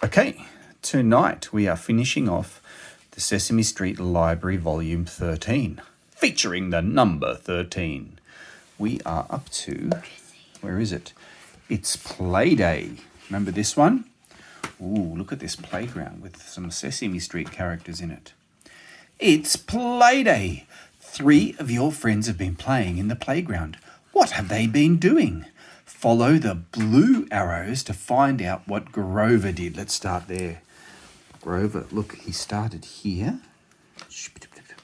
Okay, tonight we are finishing off the Sesame Street Library Volume 13, featuring the number 13. We are up to, where is it? It's Play Day. Remember this one? Ooh, look at this playground with some Sesame Street characters in it. It's Play Day. 3 of your friends have been playing in the playground. What have they been doing? Follow the blue arrows to find out what Grover did. Let's start there. Grover, look, he started here.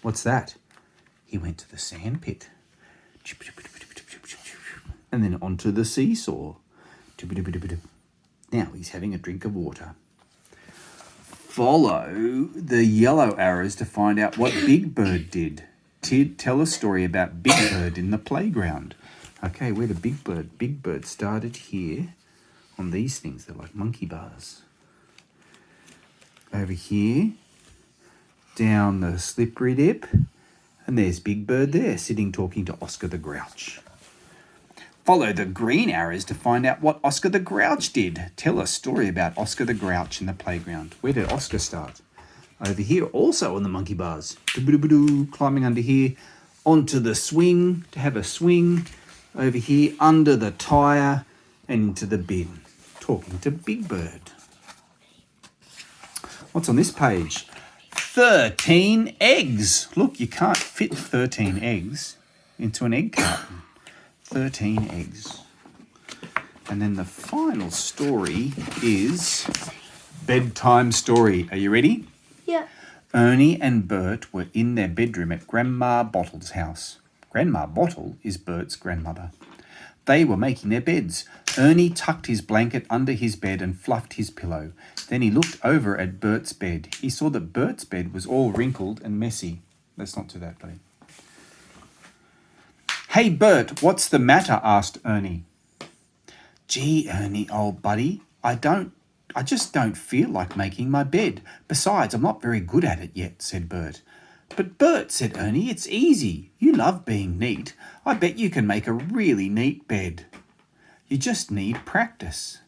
What's that? He went to the sand pit. And then onto the seesaw. Now he's having a drink of water. Follow the yellow arrows to find out what Big Bird did. Tell a story about Big Bird in the playground. Okay, where did Big Bird? Big Bird started here on these things. They're like monkey bars. Over here, down the slippery dip, and there's Big Bird there, sitting talking to Oscar the Grouch. Follow the green arrows to find out what Oscar the Grouch did. Tell a story about Oscar the Grouch in the playground. Where did Oscar start? Over here, also on the monkey bars. Climbing under here, onto the swing to have a swing. Over here, under the tyre and into the bin. Talking to Big Bird. What's on this page? 13 eggs. Look, you can't fit 13 eggs into an egg carton. 13 eggs. And then the final story is bedtime story. Are you ready? Yeah. Ernie and Bert were in their bedroom at Grandma Bottle's house. Grandma Bottle is Bert's grandmother. They were making their beds. Ernie tucked his blanket under his bed and fluffed his pillow. Then he looked over at Bert's bed. He saw that Bert's bed was all wrinkled and messy. Let's not do that, buddy. Hey, Bert, what's the matter? Asked Ernie. Gee, Ernie, old buddy, I just don't feel like making my bed. Besides, I'm not very good at it yet, said Bert. But Bert, said Ernie, it's easy. You love being neat. I bet you can make a really neat bed. You just need practice.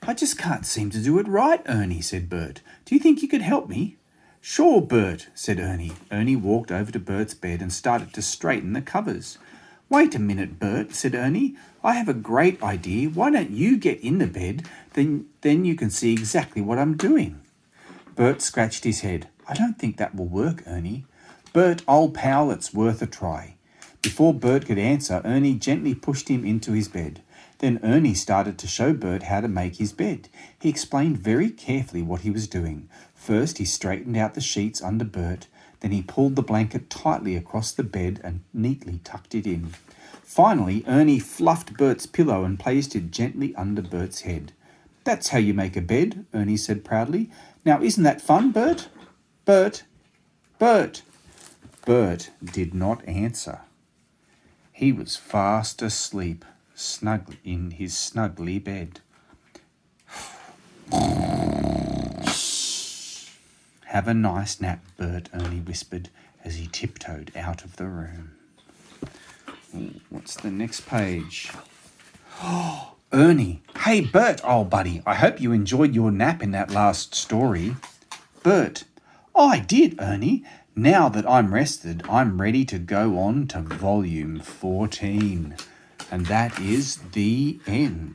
I just can't seem to do it right, Ernie, said Bert. Do you think you could help me? Sure, Bert, said Ernie. Ernie walked over to Bert's bed and started to straighten the covers. Wait a minute, Bert, said Ernie. I have a great idea. Why don't you get in the bed? Then you can see exactly what I'm doing. Bert scratched his head. I don't think that will work, Ernie. Bert, old pal, it's worth a try. Before Bert could answer, Ernie gently pushed him into his bed. Then Ernie started to show Bert how to make his bed. He explained very carefully what he was doing. First, he straightened out the sheets under Bert. Then he pulled the blanket tightly across the bed and neatly tucked it in. Finally, Ernie fluffed Bert's pillow and placed it gently under Bert's head. That's how you make a bed, Ernie said proudly. Now, isn't that fun, Bert? Bert! Bert! Bert did not answer. He was fast asleep, snug in his snuggly bed. Have a nice nap, Bert, Ernie whispered as he tiptoed out of the room. What's the next page? Oh, Ernie. Hey, Bert, old buddy. I hope you enjoyed your nap in that last story. Bert. I did, Ernie. Now that I'm rested, I'm ready to go on to volume 14. And that is the end.